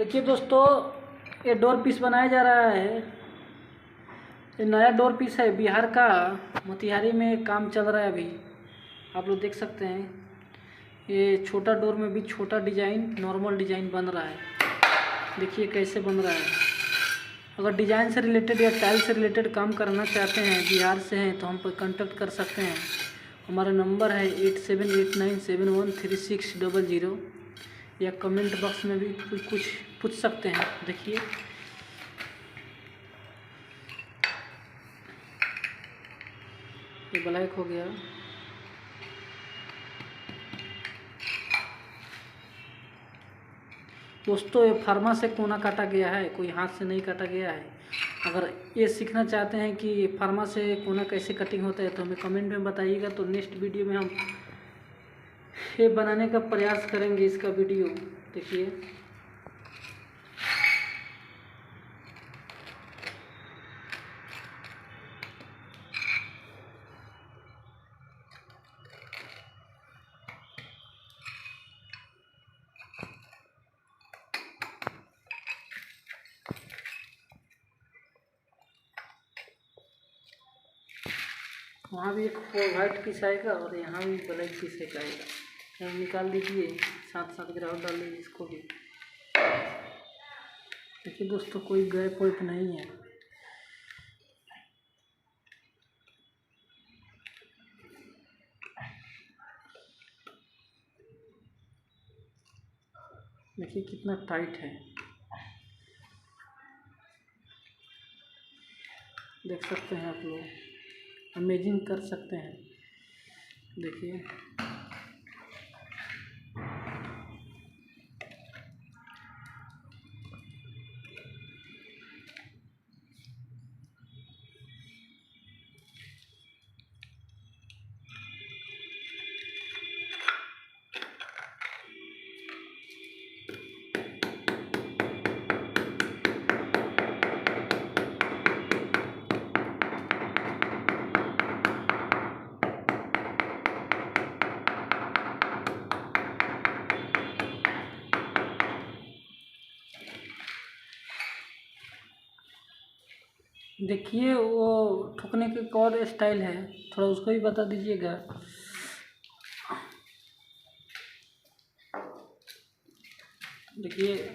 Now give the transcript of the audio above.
देखिए दोस्तों, ये डोर पीस बनाया जा रहा है। ये नया डोर पीस है, बिहार का मोतिहारी में काम चल रहा है अभी। आप लोग देख सकते हैं, ये छोटा डोर में भी छोटा डिजाइन, नॉर्मल डिजाइन बन रहा है। देखिए कैसे बन रहा है। अगर डिजाइन से रिलेटेड या टाइल से रिलेटेड काम करना चाहते हैं, बिहार से हैं, तो हम पर कांटेक्ट कर सकते हैं। हमारा नंबर है 8789713600, या कमेंट बॉक्स में भी कुछ पूछ सकते हैं। देखिए ये ब्लैक हो गया। दोस्तों, ये फार्मा से कोना काटा गया है, कोई हाथ से नहीं काटा गया है। अगर ये सीखना चाहते हैं कि फार्मा से कोना कैसे कटिंग होता है, तो हमें कमेंट में बताइएगा। तो नेक्स्ट वीडियो में हम ये बनाने का प्रयास करेंगे, इसका वीडियो। देखिए वहाँ भी एक वाइट पीस आएगा और यहाँ भी ब्लैक पीस एक आएगा। यहाँ निकाल दीजिए, साथ साथ ग्राउंड डाल दीजिए इसको भी। देखिए दोस्तों, कोई गैप वैप नहीं है। देखिए कितना टाइट है, देख सकते हैं आप लोग, अमेजिंग कर सकते हैं। देखिए देखिए वो ठोकने के एक और स्टाइल है, थोड़ा उसको भी बता दीजिएगा। देखिए